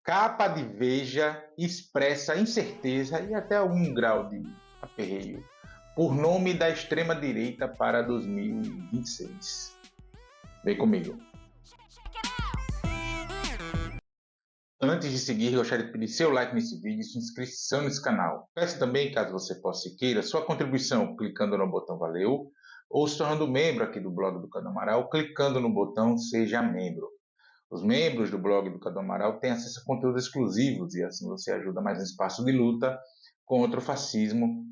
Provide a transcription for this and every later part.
Capa de Veja expressa incerteza e até algum grau de aperreio por nome da extrema-direita para 2026. Vem comigo. Antes de seguir, gostaria de pedir seu like nesse vídeo e sua inscrição nesse canal. Peço também, caso você possa e queira, sua contribuição clicando no botão Valeu ou se tornando membro aqui do blog do Cadu Amaral, clicando no botão Seja Membro. Os membros do blog do Cadu Amaral têm acesso a conteúdos exclusivos e assim você ajuda mais no espaço de luta contra o fascismo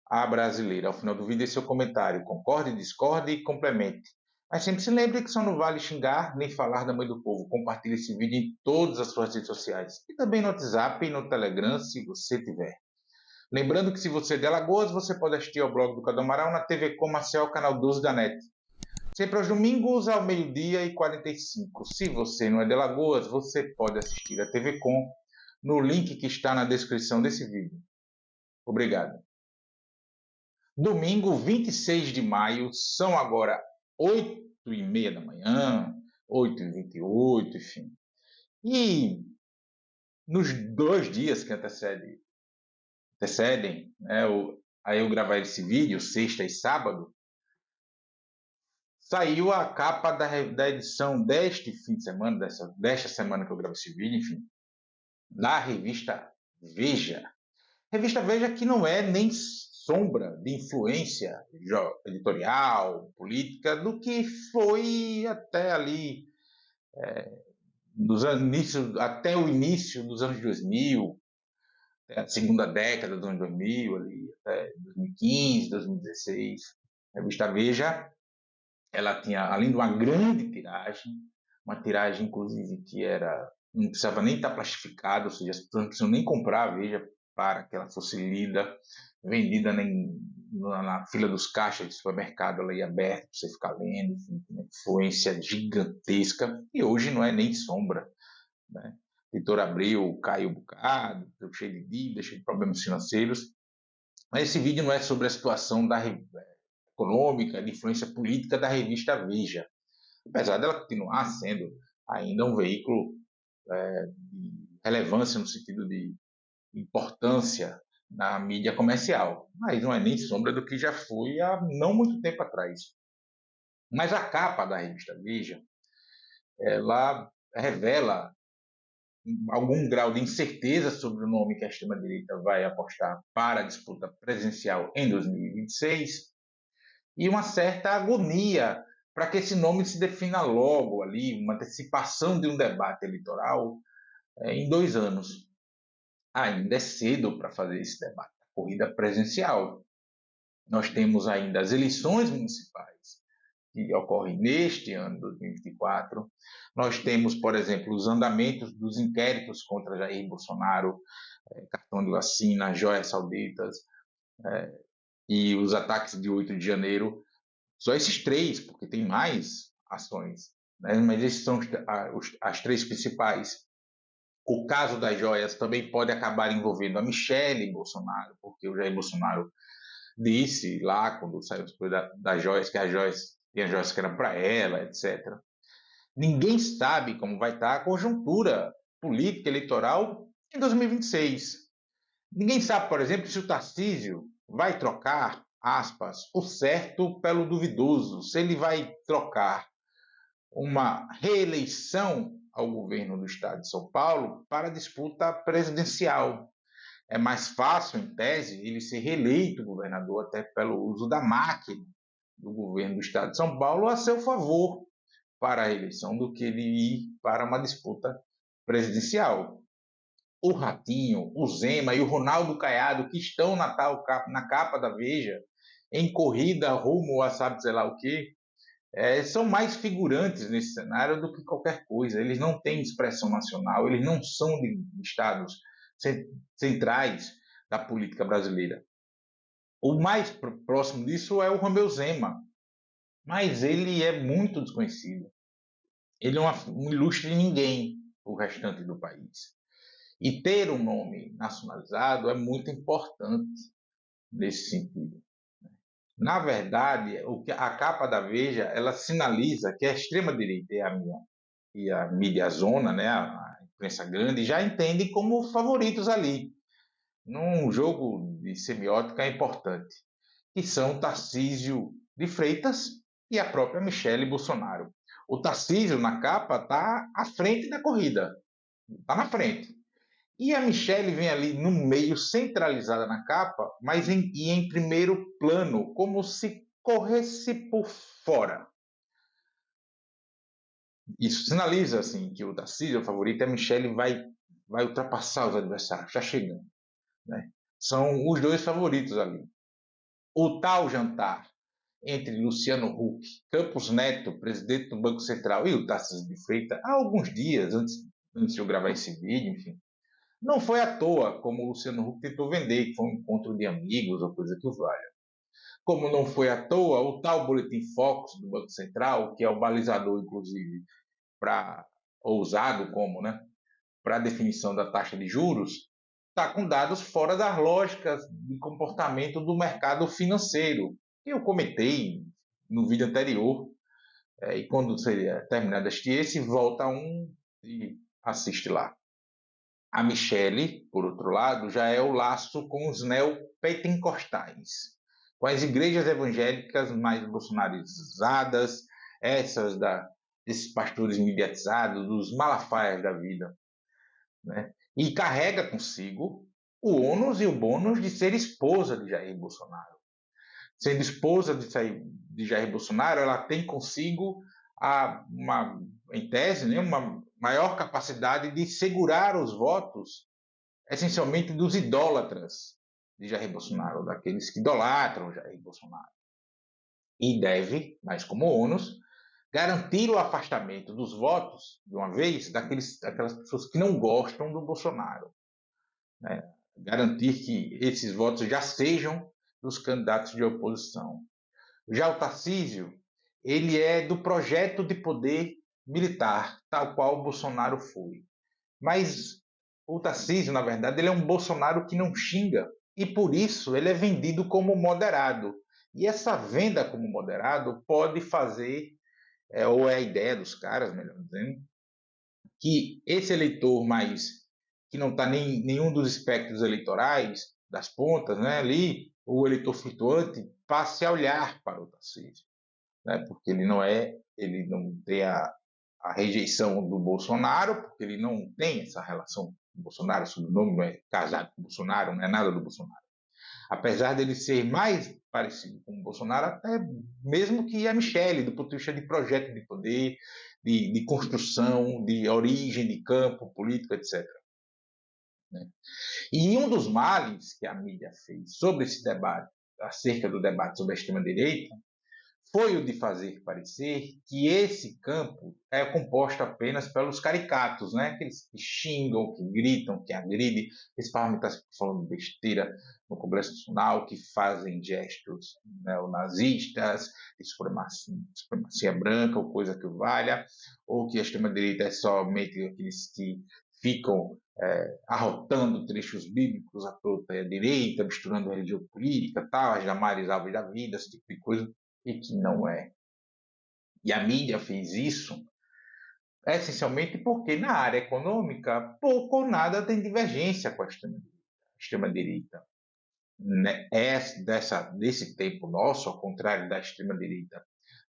à brasileira. Ao final do vídeo, seu comentário. Concorde, discorde e complemente. Mas sempre se lembre que só não vale xingar nem falar da mãe do povo. Compartilhe esse vídeo em todas as suas redes sociais. E também no WhatsApp e no Telegram, se você tiver. Lembrando que se você é de Alagoas, você pode assistir ao blog do Cadu Amaral na TV Comercial, canal 12 da NET. Sempre aos domingos, ao 12h45. Se você não é de Alagoas, você pode assistir a TV Com no link que está na descrição desse vídeo. Obrigado. Domingo, 26 de maio, são agora 8h30 da manhã, 8h28, enfim. E nos 2 dias que antecedem, né, aí eu gravar esse vídeo, sexta e sábado, saiu a capa da edição deste fim de semana, desta semana que eu gravo esse vídeo, enfim, da revista Veja. Revista Veja que não é nem sombra de influência editorial, política, do que foi até ali, até o início dos anos 2000, a segunda década dos anos 2000, ali, até 2015, 2016. A revista Veja, ela tinha, além de uma grande tiragem, uma tiragem, inclusive, que não precisava nem estar plastificada, ou seja, as pessoas não precisam nem comprar a Veja para que ela fosse lida, vendida na fila dos caixas de supermercado, ela ia aberta para você ficar lendo, enfim, uma influência gigantesca, e hoje não é nem sombra, né? A editora Abril caiu um bocado, cheio de dívidas, cheio de problemas financeiros, mas esse vídeo não é sobre a situação econômica, de influência política da revista Veja, apesar dela continuar sendo ainda um veículo de relevância no sentido de importância na mídia comercial, mas não é nem sombra do que já foi há não muito tempo atrás. Mas a capa da revista Veja, ela revela algum grau de incerteza sobre o nome que a extrema-direita vai apostar para a disputa presidencial em 2026 e uma certa agonia para que esse nome se defina logo ali, uma antecipação de um debate eleitoral em 2 anos. Ainda é cedo para fazer esse debate. A corrida presidencial. Nós temos ainda as eleições municipais, que ocorrem neste ano, 2024. Nós temos, por exemplo, os andamentos dos inquéritos contra Jair Bolsonaro, cartão de vacina, joias sauditas, e os ataques de 8 de janeiro. Só esses 3, porque tem mais ações, né? Mas esses são as 3 principais. O caso das joias também pode acabar envolvendo a Michelle Bolsonaro, porque o Jair Bolsonaro disse lá, quando saiu das joias, que as joias tinha joias que eram para ela, etc. Ninguém sabe como vai estar a conjuntura política eleitoral em 2026. Ninguém sabe, por exemplo, se o Tarcísio vai trocar, aspas, o certo pelo duvidoso, se ele vai trocar uma reeleição ao governo do estado de São Paulo para a disputa presidencial. É mais fácil, em tese, ele ser reeleito governador até pelo uso da máquina do governo do estado de São Paulo a seu favor para a eleição do que ele ir para uma disputa presidencial. O Ratinho, o Zema e o Ronaldo Caiado, que estão na capa da Veja, em corrida rumo a sabe sei lá o quê, são mais figurantes nesse cenário do que qualquer coisa. Eles não têm expressão nacional, eles não são de estados centrais da política brasileira. O mais próximo disso é o Romeu Zema, mas ele é muito desconhecido. Ele é um ilustre ninguém para o restante do país. E ter um nome nacionalizado é muito importante nesse sentido. Na verdade, a capa da Veja, ela sinaliza que a extrema-direita e a mídia zona, né, a imprensa grande, já entendem como favoritos ali, num jogo de semiótica importante, que são Tarcísio de Freitas e a própria Michele Bolsonaro. O Tarcísio, na capa, está à frente da corrida, está na frente. E a Michele vem ali no meio, centralizada na capa, mas em primeiro plano, como se corresse por fora. Isso sinaliza assim que o Tarcísio é o favorito e a Michele vai ultrapassar os adversários, já chegando. Né? São os dois favoritos ali. O tal jantar entre Luciano Huck, Campos Neto, presidente do Banco Central, e o Tarcísio de Freitas, há alguns dias antes de eu gravar esse vídeo, enfim, não foi à toa, como o Luciano Huck tentou vender, que foi um encontro de amigos ou coisa que o valha. Como não foi à toa, o tal Boletim Focus do Banco Central, que é o balizador, inclusive, para ousado como, né, para a definição da taxa de juros, está com dados fora das lógicas de comportamento do mercado financeiro, que eu comentei no vídeo anterior, e quando seria terminado de assistir esse, volta um e assiste lá. A Michele, por outro lado, já é o laço com os neopentecostais, com as igrejas evangélicas mais bolsonarizadas, essas desses pastores mediatizados, dos malafaias da vida. Né? E carrega consigo o ônus e o bônus de ser esposa de Jair Bolsonaro. Sendo esposa de Jair Bolsonaro, ela tem consigo, em tese, né, uma maior capacidade de segurar os votos, essencialmente dos idólatras de Jair Bolsonaro, daqueles que idolatram Jair Bolsonaro. E deve, mas como ônus, garantir o afastamento dos votos, de uma vez, daquelas pessoas que não gostam do Bolsonaro. Né? Garantir que esses votos já sejam dos candidatos de oposição. Já o Tarcísio, ele é do projeto de poder militar, tal qual o Bolsonaro foi. Mas o Tarcísio, na verdade, ele é um Bolsonaro que não xinga, e por isso ele é vendido como moderado. E essa venda como moderado pode fazer, ou é a ideia dos caras, melhor dizendo, que esse eleitor mais que não está em nenhum dos espectros eleitorais, das pontas, né, ali, o eleitor flutuante, passe a olhar para o Tarcísio, né, porque ele não tem a rejeição do Bolsonaro, porque ele não tem essa relação com o Bolsonaro, o sobrenome não é casado com o Bolsonaro, não é nada do Bolsonaro. Apesar dele ser mais parecido com o Bolsonaro, até mesmo que a Michele, do ponto de vista de projeto de poder, de construção, de origem de campo político, etc. Né? E um dos males que a mídia fez sobre esse debate, acerca do debate sobre a extrema-direita, foi o de fazer parecer que esse campo é composto apenas pelos caricatos, né? Aqueles que xingam, que gritam, que agridem, esses parlamentares que falando besteira no Congresso Nacional, que fazem gestos neonazistas, de supremacia branca, ou coisa que o valha, ou que a extrema-direita é somente aqueles que ficam arrotando trechos bíblicos à torta e à direita, misturando religião política, tal, as Damares Alves da vida, esse tipo de coisa, e que não é. E a mídia fez isso essencialmente porque na área econômica pouco ou nada tem divergência com a extrema-direita. Desse tempo nosso, ao contrário da extrema-direita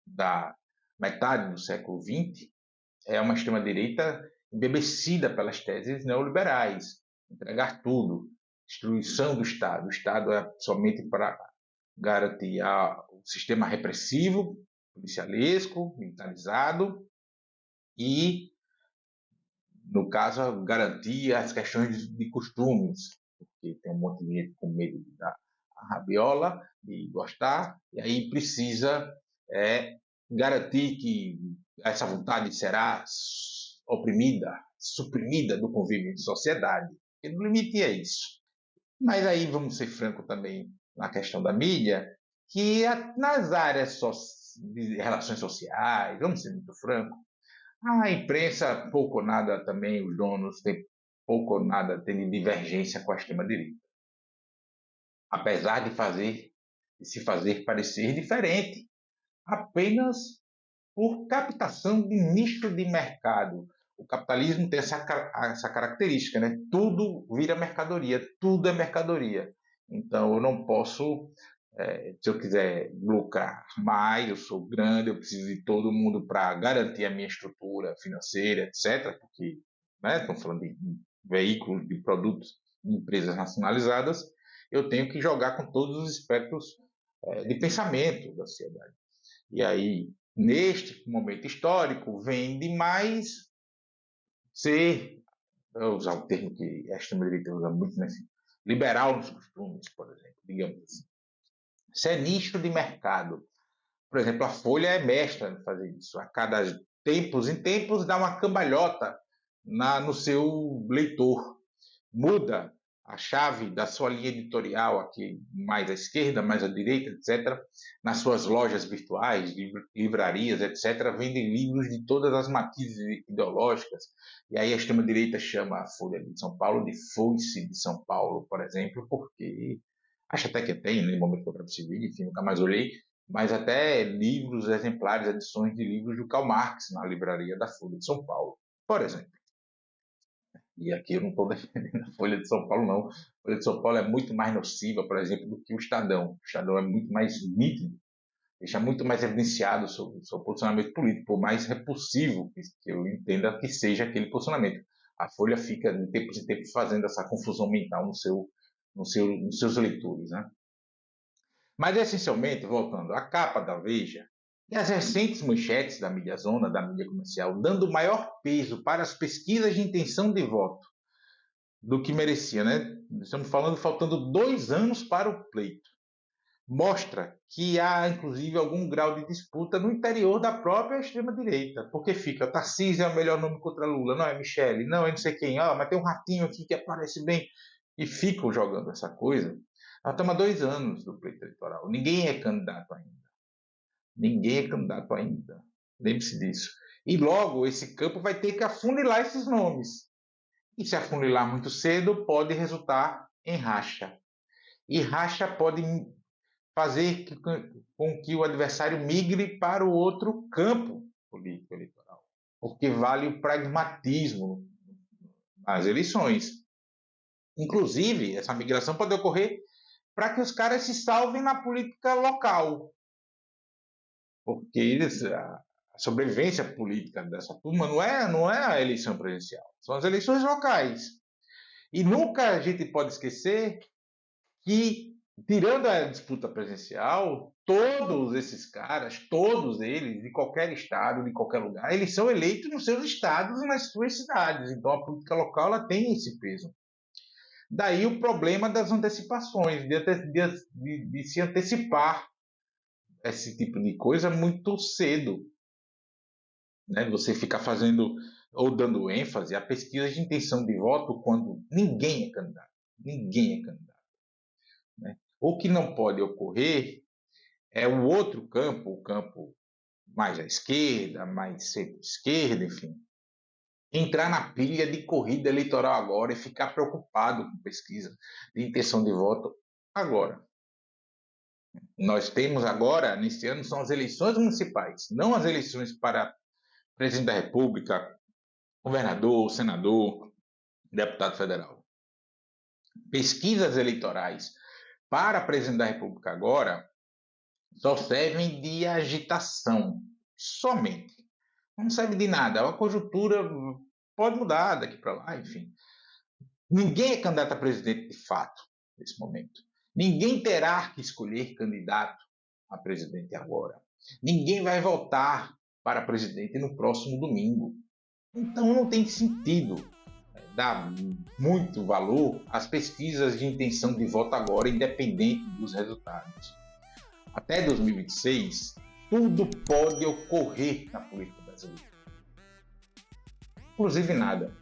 da metade do século XX, é uma extrema-direita embebecida pelas teses neoliberais, entregar tudo, destruição do Estado. O Estado é somente para garantir o sistema repressivo, policialesco, militarizado e, no caso, garantir as questões de costumes, porque tem um monte de gente com medo de dar a rabiola, de gostar, e aí precisa garantir que essa vontade será oprimida, suprimida do convívio em sociedade. E no limite é isso. Mas aí vamos ser franco também na questão da mídia, que nas áreas de relações sociais, vamos ser muito franco, a imprensa pouco ou nada também, os donos têm pouco ou nada tem divergência com a extrema-direita. Apesar de se fazer parecer diferente, apenas por captação de nicho de mercado. o capitalismo tem essa característica, né? Tudo vira mercadoria, tudo é mercadoria. Então, eu não posso, se eu quiser lucrar mais, eu sou grande, eu preciso de todo mundo para garantir a minha estrutura financeira, etc. Porque, né, estamos falando de veículos, de produtos, de empresas nacionalizadas, eu tenho que jogar com todos os espectros de pensamento da sociedade. E aí, neste momento histórico, vende mais ser, eu usar um termo que a extrema-direita usa muito, né? Liberal nos costumes, por exemplo, digamos assim. Isso é nicho de mercado. Por exemplo, a Folha é mestra em fazer isso. A cada tempos em tempos dá uma cambalhota no seu leitor. Muda a chave da sua linha editorial, aqui mais à esquerda, mais à direita, etc., nas suas lojas virtuais, livrarias, etc., vendem livros de todas as matizes ideológicas. E aí a extrema-direita chama a Folha de São Paulo de Foice de São Paulo, por exemplo, porque acho até que tem, no momento que eu esse vídeo, enfim, nunca mais olhei, mas até livros exemplares, edições de livros do Karl Marx na livraria da Folha de São Paulo, por exemplo. E aqui eu não estou defendendo a Folha de São Paulo, não. A Folha de São Paulo é muito mais nociva, por exemplo, do que o Estadão. O Estadão é muito mais nítido, deixa muito mais evidenciado o seu posicionamento político, por mais repulsivo que eu entenda que seja aquele posicionamento. A Folha fica, de tempos em tempos, fazendo essa confusão mental nos seus leitores, né? Mas, essencialmente, voltando à capa da Veja, e as recentes manchetes da mídia zona, da mídia comercial, dando maior peso para as pesquisas de intenção de voto do que merecia, né? Estamos faltando 2 anos para o pleito. Mostra que há, inclusive, algum grau de disputa no interior da própria extrema-direita, porque fica, Tarcísio é o melhor nome contra Lula, não é Michele, não é não sei quem, mas tem um ratinho aqui que aparece bem, e ficam jogando essa coisa. Nós estamos há 2 anos do pleito eleitoral, ninguém é candidato ainda. Ninguém é candidato ainda. Lembre-se disso. E logo esse campo vai ter que afunilar esses nomes. E se afunilar muito cedo, pode resultar em racha. E racha pode fazer com que o adversário migre para o outro campo político eleitoral. Porque vale o pragmatismo nas eleições. Inclusive, essa migração pode ocorrer para que os caras se salvem na política local. Porque a sobrevivência política dessa turma não é a eleição presidencial, são as eleições locais. E nunca a gente pode esquecer que, tirando a disputa presidencial, todos esses caras, todos eles, de qualquer estado, de qualquer lugar, eles são eleitos nos seus estados e nas suas cidades. Então a política local ela tem esse peso. Daí o problema das antecipações, de se antecipar esse tipo de coisa muito cedo, né? Você ficar fazendo ou dando ênfase a pesquisas de intenção de voto quando ninguém é candidato, né? O que não pode ocorrer é o outro campo, o campo mais à esquerda, mais centro-esquerda, enfim, entrar na pilha de corrida eleitoral agora e ficar preocupado com pesquisa de intenção de voto agora. Nós temos agora, neste ano, são as eleições municipais, não as eleições para presidente da República, governador, senador, deputado federal. Pesquisas eleitorais para presidente da República agora só servem de agitação, somente. Não serve de nada. A conjuntura pode mudar daqui para lá, enfim. Ninguém é candidato a presidente de fato nesse momento. Ninguém terá que escolher candidato a presidente agora. Ninguém vai votar para presidente no próximo domingo. Então não tem sentido dar muito valor às pesquisas de intenção de voto agora, independente dos resultados. Até 2026, tudo pode ocorrer na política brasileira. Inclusive nada.